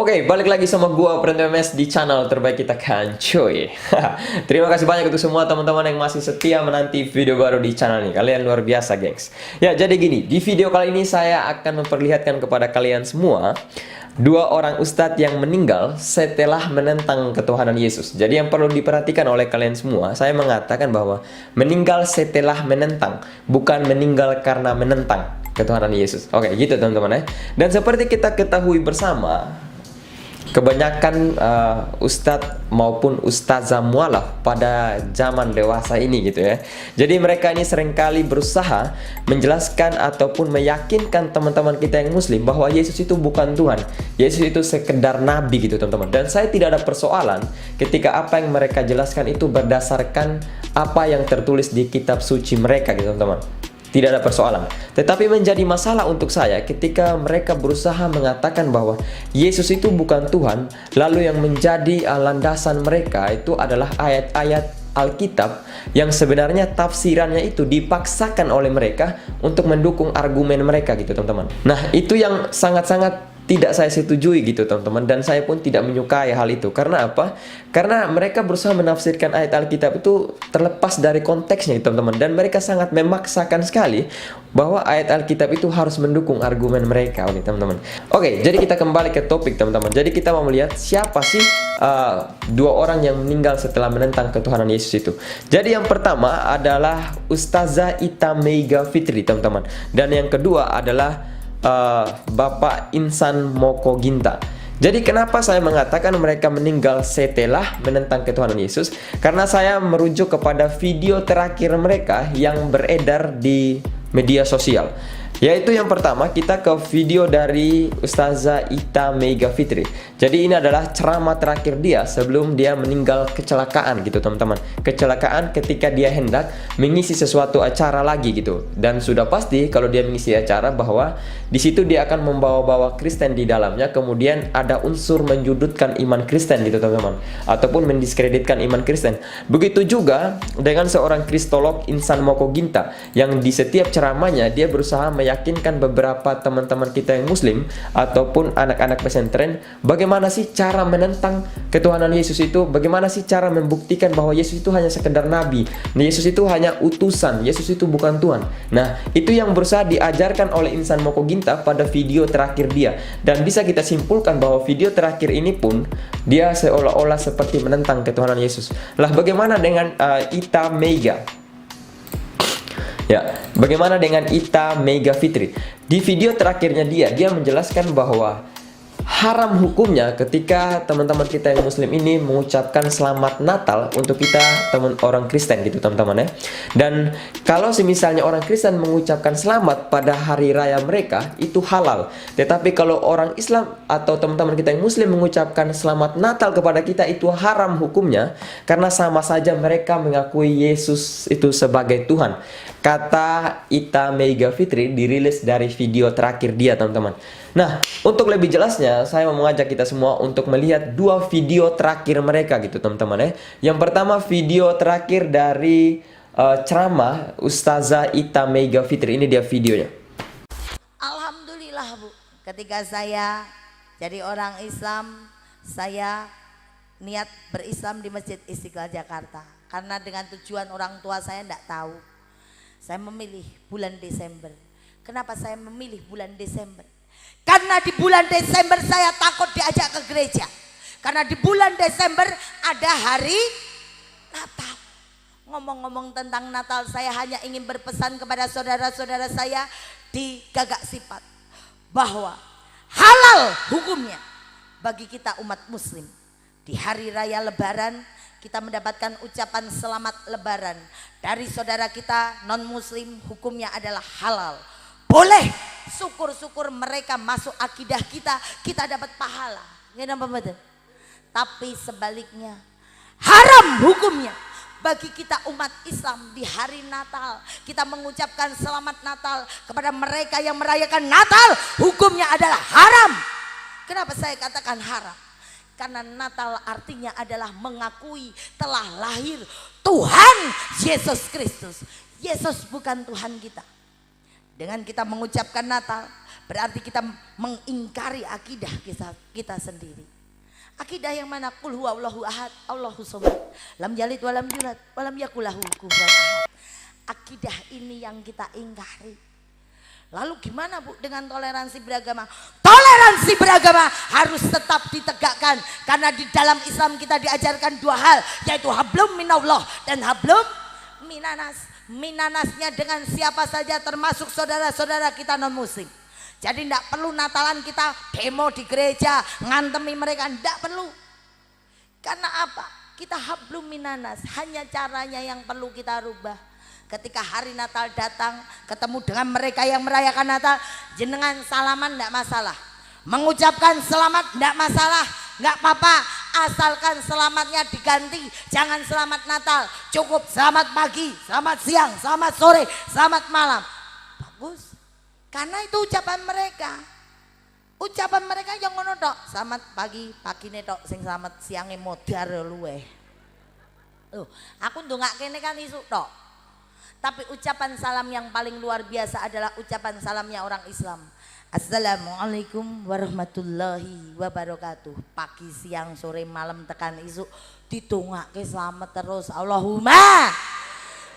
Oke, balik lagi sama gua Brand MS di channel terbaik kita kan, cuy. Terima kasih banyak untuk semua teman-teman yang masih setia menanti video baru di channel ini. Kalian luar biasa, gengs. Ya, jadi gini, di video kali ini saya akan memperlihatkan kepada kalian semua dua orang ustadz yang meninggal setelah menentang ketuhanan Yesus. Jadi yang perlu diperhatikan oleh kalian semua, saya mengatakan bahwa meninggal setelah menentang, bukan meninggal karena menentang ketuhanan Yesus. Oke, gitu teman-teman ya. Dan seperti kita ketahui bersama, kebanyakan ustadz maupun ustazah mualaf pada zaman dewasa ini gitu ya. Jadi mereka ini seringkali berusaha menjelaskan ataupun meyakinkan teman-teman kita yang muslim bahwa Yesus itu bukan Tuhan. Yesus itu sekedar nabi gitu teman-teman. Dan saya tidak ada persoalan ketika apa yang mereka jelaskan itu berdasarkan apa yang tertulis di kitab suci mereka gitu teman-teman. Tidak ada persoalan. Tetapi menjadi masalah untuk saya ketika mereka berusaha mengatakan bahwa Yesus itu bukan Tuhan, lalu yang menjadi landasan mereka itu adalah ayat-ayat Alkitab yang sebenarnya tafsirannya itu dipaksakan oleh mereka untuk mendukung argumen mereka gitu teman-teman. Nah, itu yang sangat-sangat tidak saya setujui gitu teman-teman, dan saya pun tidak menyukai hal itu. Karena apa? Karena mereka berusaha menafsirkan ayat Alkitab itu terlepas dari konteksnya gitu teman-teman, dan mereka sangat memaksakan sekali bahwa ayat Alkitab itu harus mendukung argumen mereka nih teman-teman. Oke, jadi kita kembali ke topik teman-teman. Jadi kita mau melihat siapa sih dua orang yang meninggal setelah menentang ketuhanan Yesus itu. Jadi yang pertama adalah Ustazah Ita Meiga Fitri teman-teman, dan yang kedua adalah Bapak Insan Moko Ginta. Jadi kenapa saya mengatakan mereka meninggal setelah menentang ketuhanan Yesus? Karena saya merujuk kepada video terakhir mereka yang beredar di media sosial. Yaitu yang pertama, kita ke video dari Ustazah Ita Meiga Fitri. Jadi ini adalah ceramah terakhir dia sebelum dia meninggal kecelakaan gitu teman-teman. Kecelakaan ketika dia hendak mengisi sesuatu acara lagi gitu. Dan sudah pasti kalau dia mengisi acara bahwa di situ dia akan membawa-bawa Kristen di dalamnya. Kemudian ada unsur menjudutkan iman Kristen gitu teman-teman, ataupun mendiskreditkan iman Kristen. Begitu juga dengan seorang kristolog Insan Moko Ginta, yang di setiap ceramahnya dia berusaha meyakinkan beberapa teman-teman kita yang muslim ataupun anak-anak pesantren bagaimana sih cara menentang ketuhanan Yesus itu, bagaimana sih cara membuktikan bahwa Yesus itu hanya sekedar nabi, Yesus itu hanya utusan, Yesus itu bukan Tuhan. Nah, itu yang berusaha diajarkan oleh Insan Moko Ginta pada video terakhir dia, dan bisa kita simpulkan bahwa video terakhir ini pun dia seolah-olah seperti menentang ketuhanan Yesus. Lah, bagaimana dengan Ita Meiga? Ya, bagaimana dengan Ita Meiga Fitri? Di video terakhirnya dia menjelaskan bahwa haram hukumnya ketika teman-teman kita yang muslim ini mengucapkan selamat Natal untuk kita teman orang Kristen gitu teman-teman ya. Dan kalau misalnya orang Kristen mengucapkan selamat pada hari raya mereka itu halal. Tetapi kalau orang Islam atau teman-teman kita yang muslim mengucapkan selamat Natal kepada kita itu haram hukumnya, karena sama saja mereka mengakui Yesus itu sebagai Tuhan. Kata Ita Meiga Fitri dirilis dari video terakhir dia teman-teman. Nah, untuk lebih jelasnya saya mau mengajak kita semua untuk melihat dua video terakhir mereka gitu teman-teman ya. Yang pertama video terakhir dari ceramah Ustazah Ita Meiga Fitri. Ini dia videonya. Alhamdulillah Bu, ketika saya jadi orang Islam, saya niat berislam di Masjid Istiqlal Jakarta. Karena dengan tujuan orang tua saya tidak tahu, saya memilih bulan Desember. Kenapa saya memilih bulan Desember? Karena di bulan Desember saya takut diajak ke gereja. Karena di bulan Desember ada hari Natal. Ngomong-ngomong tentang Natal, saya hanya ingin berpesan kepada saudara-saudara saya di Gagak Sifat bahwa halal hukumnya bagi kita umat muslim. Di hari raya Lebaran kita mendapatkan ucapan selamat Lebaran dari saudara kita non muslim, hukumnya adalah halal. Boleh, syukur-syukur mereka masuk akidah kita, kita dapat pahala. Tapi sebaliknya haram hukumnya bagi kita umat Islam di hari Natal kita mengucapkan selamat Natal kepada mereka yang merayakan Natal, hukumnya adalah haram. Kenapa saya katakan haram? Karena Natal artinya adalah mengakui telah lahir Tuhan Yesus Kristus. Yesus bukan Tuhan kita. Dengan kita mengucapkan Natal berarti kita mengingkari akidah kita sendiri. Akidah yang mana? Qul huwallahu ahad, Allahu samad, lam yalid walam yulad walam yakul lahu kufuwan ahad. Akidah ini yang kita ingkari. Lalu gimana Bu dengan toleransi beragama? Toleransi beragama harus tetap ditegakkan karena di dalam Islam kita diajarkan dua hal, yaitu hablum minallah dan hablum minanas. Minanasnya dengan siapa saja termasuk saudara-saudara kita non muslim. Jadi tidak perlu Natalan kita demo di gereja, ngantemi mereka, tidak perlu. Karena apa? Kita hablum minanas, hanya caranya yang perlu kita rubah. Ketika hari Natal datang, ketemu dengan mereka yang merayakan Natal, jenengan salaman tidak masalah. Mengucapkan selamat tidak masalah, nggak apa-apa. Asalkan selamatnya diganti, jangan selamat Natal, cukup selamat pagi, selamat siang, selamat sore, selamat malam. Bagus. Karena itu ucapan mereka. Ucapan mereka yang ngono tok. Selamat pagi, pagine tok, sing selamat siange modar luweh. Aku ndongak kene kan isuk tok. Tapi ucapan salam yang paling luar biasa adalah ucapan salamnya orang Islam. Assalamualaikum warahmatullahi wabarakatuh. Pagi, siang, sore, malam tekan isuk ditungake selamat terus. Allahumma.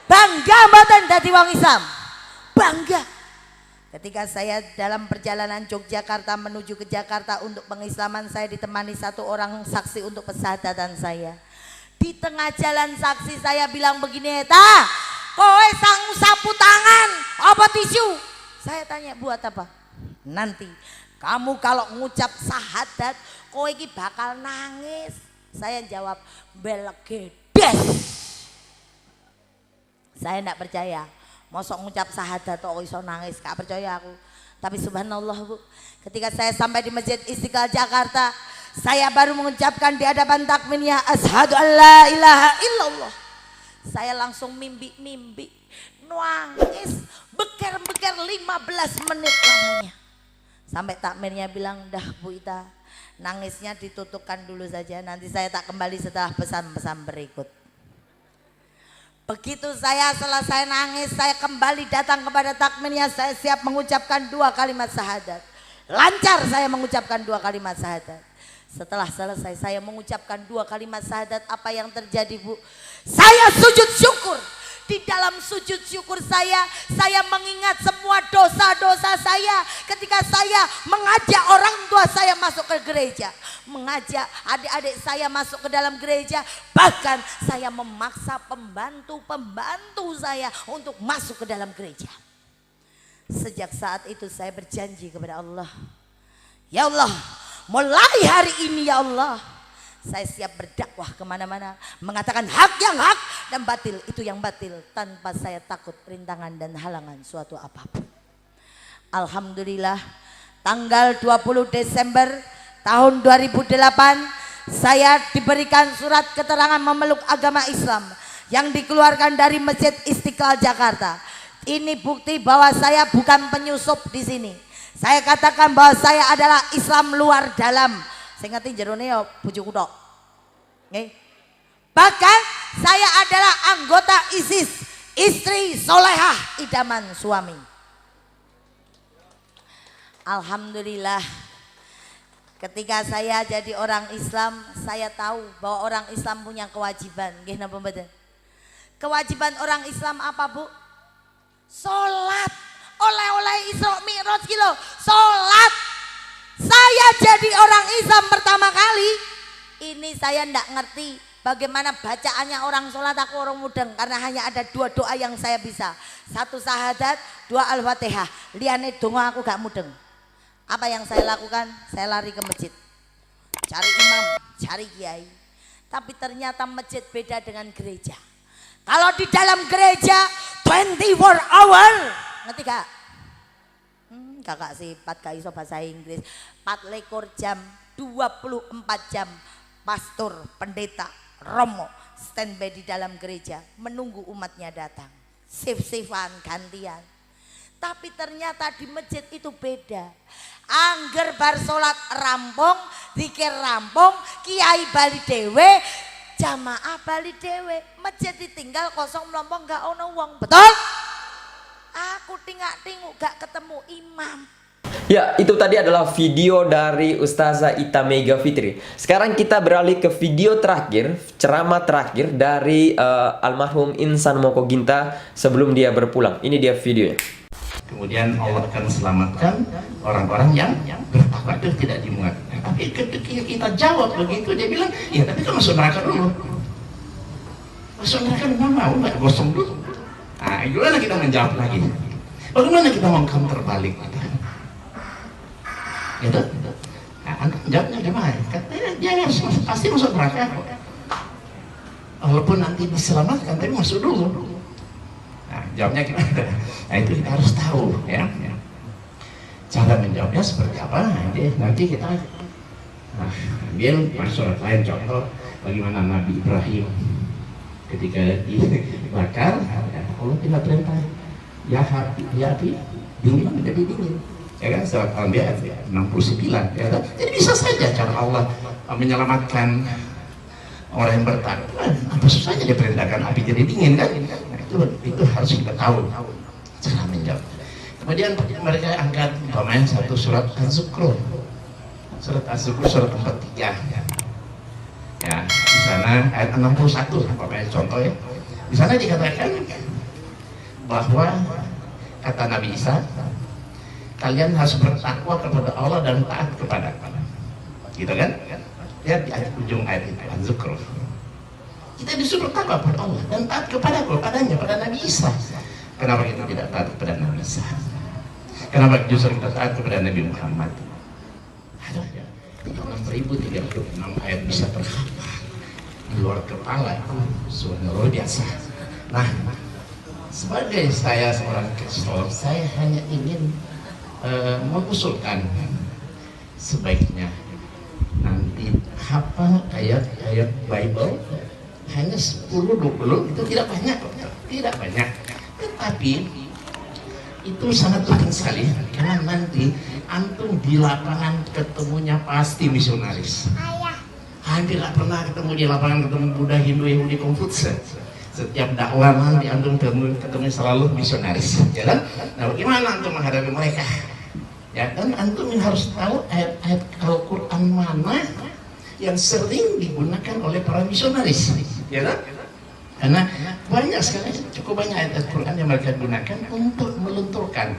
Bangga mboten dadi wong Islam? Bangga. Ketika saya dalam perjalanan Yogyakarta menuju ke Jakarta untuk pengislaman, saya ditemani satu orang saksi untuk pesyahadatan saya. Di tengah jalan saksi saya bilang begini, "Eta, kowe sang sapu tangan apa tisu?" Saya tanya, "Buat apa?" "Nanti kamu kalau ngucap syahadat kowe iki bakal nangis." Saya jawab, "Belegedes." Saya enggak percaya. Mosok ngucap syahadat kok iso nangis, gak percaya aku. Tapi subhanallah Bu, ketika saya sampai di Masjid Istiqlal Jakarta, saya baru mengucapkan di hadapan takminnya asyhadu alla ilaha illallah. Saya langsung mimpi-mimpi, nangis, beker-beker 15 menit lamanya. Sampai takmirnya bilang, "Dah Bu Ita, nangisnya ditutupkan dulu saja, nanti saya tak kembali setelah pesan-pesan berikut." Begitu saya selesai nangis, saya kembali datang kepada takmirnya, saya siap mengucapkan 2 kalimat syahadat. Lancar saya mengucapkan 2 kalimat syahadat. Setelah selesai saya mengucapkan 2 kalimat syahadat, apa yang terjadi Bu? Saya sujud syukur. Di dalam sujud syukur saya mengingat semua dosa-dosa saya ketika saya mengajak orang tua saya masuk ke gereja, mengajak adik-adik saya masuk ke dalam gereja, bahkan saya memaksa pembantu-pembantu saya untuk masuk ke dalam gereja. Sejak saat itu saya berjanji kepada Allah, "Ya Allah, mulai hari ini ya Allah, saya siap berdakwah kemana-mana, mengatakan hak yang hak dan batil itu yang batil, tanpa saya takut rintangan dan halangan suatu apapun." Alhamdulillah, tanggal 20 Desember tahun 2008 saya diberikan surat keterangan memeluk agama Islam yang dikeluarkan dari Masjid Istiqlal Jakarta. Ini bukti bahwa saya bukan penyusup di sini. Saya katakan bahwa saya adalah Islam luar dalam. Saya ngerti jerone ya bojoku tok. Nggih. Bahkan saya adalah anggota ISIS, istri solehah idaman suami. Alhamdulillah, ketika saya jadi orang Islam, saya tahu bahwa orang Islam punya kewajiban. Nggih napa mboten? Kewajiban orang Islam apa Bu? Salat. Oleh-oleh Isra Mi'raj ki lho, salat. Saya jadi orang Islam pertama kali, ini saya ndak ngerti bagaimana bacaannya orang sholat, aku orang mudeng karena hanya ada 2 doa yang saya bisa. 1 syahadat, 2 al-fatihah. Liane donga aku gak mudeng. Apa yang saya lakukan? Saya lari ke masjid, cari imam, cari kiai. Tapi ternyata masjid beda dengan gereja. Kalau di dalam gereja 24 hour, ngerti gak? Kakak sifat gak iso bahasa Inggris. 24 jam, 24 jam pastor, pendeta, romo standby di dalam gereja menunggu umatnya datang. Sif-sifan gantian. Tapi ternyata di masjid itu beda. Angger bar salat rampung, zikir rampung, kiai bali dhewe, jamaah bali dhewe, masjid ditinggal kosong melompong gak ono wong. Betul? Aku tingak-tinguk gak ketemu imam. Ya, itu tadi adalah video dari Ustazah Ita Mega Fitri. Sekarang kita beralih ke video terakhir, ceramah terakhir dari almarhum Insan Moko Ginta sebelum dia berpulang. Ini dia videonya. Kemudian Allah akan selamatkan orang-orang yang bertakwa itu tidak dimuat. Tapi ketika kita jawab begitu, dia bilang, ya tapi kan masuk neraka dulu. Masuk neraka nggak mau, nggak gosong dulu. Nah, gimana kita menjawab lagi? Bagaimana kita mau counter balik? Gitu? Nah, anda jawabnya gimana? Katanya dia harus pasti masuk neraka. Walaupun nanti diselamatkan, tapi masuk dulu. Nah, jawabnya gimana? Nah, itu kita harus tahu, ya. Cara menjawabnya seperti apa? Nanti kita ambil surat lain, contoh bagaimana Nabi Ibrahim ketika dibakar, Allah tidak perintah, ya api dingin menjadi dingin. Ya kan, surat Al-Anbiya 69, ya kan? Jadi bisa saja cara Allah menyelamatkan orang yang bertakwa. Apa susahnya dia perintahkan api jadi dingin kan? Nah, itu harus kita tahu cara menjawab. Kemudian mereka angkat umpamanya satu surat Az-Zukhruf. Surat Az-Zukhruf surat 43. Ya, di sana ayat 61 umpamanya contoh ya. Di sana dikatakan bahwa kata Nabi Isa, kalian harus bertakwa kepada Allah dan taat kepada Allah. Gitu kan? Lihat di ujung ayat itu Az-Zukhruf. Kita disuruh takwa kepada Allah dan taat kepadanya, pada Nabi Isa. Kenapa kita tidak taat kepada Nabi Isa? Kenapa justru kita taat kepada Nabi Muhammad? Ada 6036 ayat bisa terhafal di luar kepala, itu luar biasa. Nah, sebagai saya seorang Kristen, saya hanya ingin mengusulkan sebaiknya nanti hafal ayat-ayat Bible hanya 10-20, itu tidak banyak, tetapi itu sangat penting sekali karena nanti antum di lapangan ketemunya pasti misionaris. Hampir tidak pernah ketemu di lapangan ketemu Buddha, Hindu, Yahudi, Konfutse. Setiap dakwah nanti antum ketemu selalu misionaris, ya kan? Nah, bagaimana antum menghadapi mereka? Ya, dan antum harus tahu ayat-ayat Al-Quran mana yang sering digunakan oleh para misionaris, ya kan? Karena banyak sekali, cukup banyak ayat Al-Quran yang mereka gunakan untuk melunturkan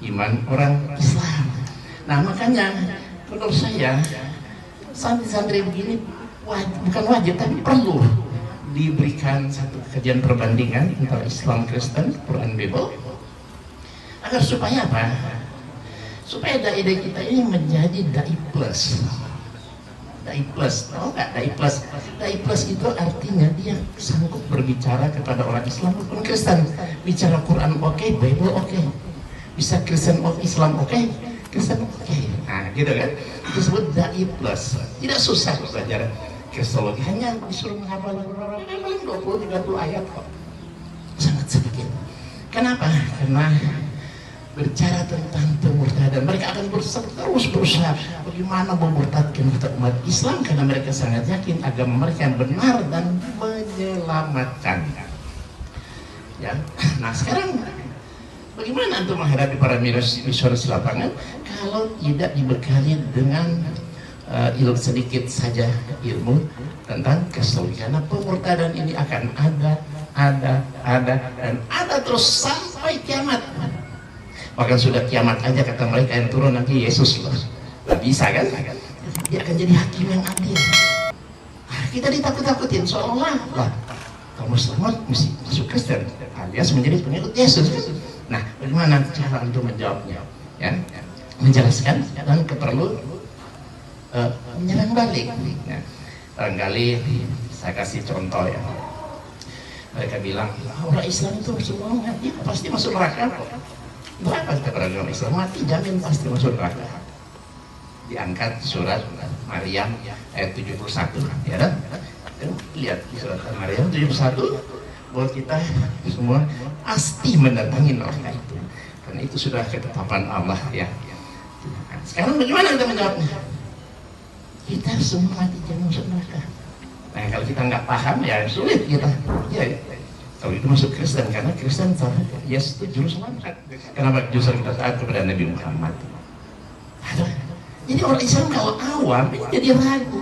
iman orang Islam. Nah, makanya menurut saya santri-santri begini bukan wajib tapi perlu diberikan satu kajian perbandingan antara Islam, Kristen, Quran, Bible, agar supaya apa? Supaya dai kita ini menjadi dai plus. Dai plus, tahu nggak dai plus? Dai plus itu artinya dia sanggup berbicara kepada orang Islam maupun Kristen. Bicara Quran oke, Bible oke. Bisa Kristen of Islam oke, Kristen oke. Nah, gitu kan? Itu disebut dai plus. Tidak susah belajar Kristologi, hanya disuruh menghafal 20-30 ayat kok. Sangat sedikit. Kenapa? Karena berbicara tentang pemurtadan, mereka akan terus berusaha bagaimana memurtadkan umat Islam karena mereka sangat yakin agama mereka yang benar dan menyelamatkan. Ya, nah sekarang bagaimana untuk menghadapi para misionaris lapangan kalau tidak dibekali dengan ilmu sedikit saja ilmu tentang Kristologi? Karena pemurtadan ini akan ada dan ada terus sampai kiamat. Bahkan sudah kiamat aja kata mereka yang turun nanti Yesus loh. Gak bisa kan? Dia akan jadi hakim yang adil. Kita ditakut-takutin seolah-olah lah kamu selamat mesti masuk Kristen alias menjadi pengikut Yesus. Nah, bagaimana cara untuk menjawabnya? Ya, menjelaskan dan perlu menyerang balik. Nah, barangkali saya kasih contoh ya. Mereka bilang orang Islam itu semua mati pasti masuk neraka kok. Berapa kita beragama Islam mati jamin pasti masuk neraka. Diangkat surat Maryam ayat 71, ya kan? Lihat surat Maryam 71 bahwa kita semua pasti mendatangi neraka itu. Karena itu sudah ketetapan Allah ya. Sekarang bagaimana kita menjawabnya? Kita semua mati jangan masuk neraka. Nah, kalau kita nggak paham ya sulit kita. Ya. Kalau itu masuk Kristen, karena Kristen Yesus itu juru selamat. Kenapa justru kita taat kepada Nabi Muhammad? Aduh. Jadi orang Islam kalau awam ini jadi ragu,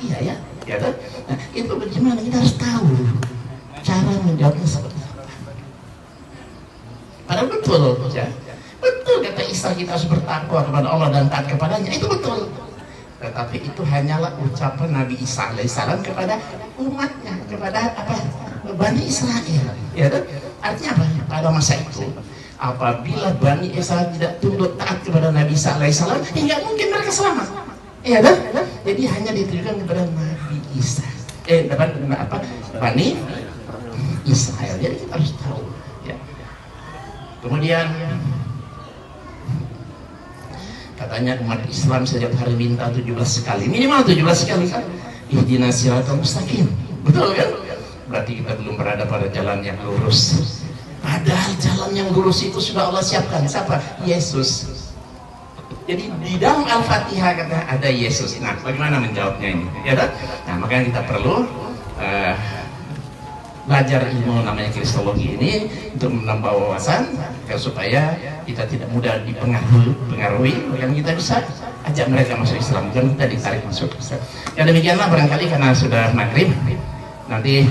iya ya, ya kan? Nah, itu bagaimana kita harus tahu cara menjawabnya seperti apa. Padahal betul, ya. Betul kata Isa kita harus bertakwa kepada Allah dan taat kepadanya, itu betul. Tetapi itu hanyalah ucapan Nabi Isa alaihissalam kepada umatnya, kepada apa? Bani Israel, ya kan? Artinya apa? Pada masa itu, apabila Bani Israel tidak tunduk taat kepada Nabi Isa alaihissalam, nggak mungkin mereka selamat, ya kan? Jadi hanya ditujukan kepada Nabi Isa, apa? Bani Israel. Jadi kita harus tahu, ya. Kemudian katanya umat Islam setiap hari minta 17 kali, minimal 17 kali kan? Ihdinas siratal mustaqim, betul kan? Berarti kita belum berada pada jalan yang lurus. Padahal jalan yang lurus itu sudah Allah siapkan. Siapa? Yesus. Jadi di dalam Al-Fatihah kata ada Yesus. Nah, bagaimana menjawabnya ini? Ya kan? Nah, makanya kita perlu belajar ilmu namanya Kristologi ini untuk menambah wawasan supaya kita tidak mudah dipengaruhi, dan kita bisa ajak mereka masuk Islam, bukan kita ditarik masuk Islam. Ya demikianlah barangkali karena sudah maghrib, nanti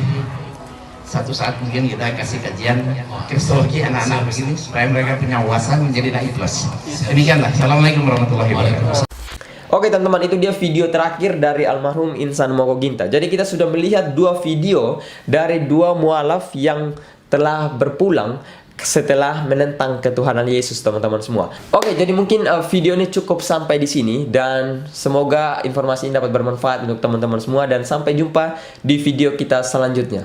satu saat mungkin kita kasih kajian Kristologi anak-anak begini supaya mereka punya wawasan menjadi dai plus. Demikianlah. Assalamualaikum warahmatullahi wabarakatuh. Oke teman-teman, itu dia video terakhir dari almarhum Insan Moko Ginta. Jadi kita sudah melihat dua video dari dua mualaf yang telah berpulang setelah menentang ketuhanan Yesus, teman-teman semua. Oke, jadi mungkin video ini cukup sampai di sini, dan semoga informasi ini dapat bermanfaat untuk teman-teman semua, dan sampai jumpa di video kita selanjutnya.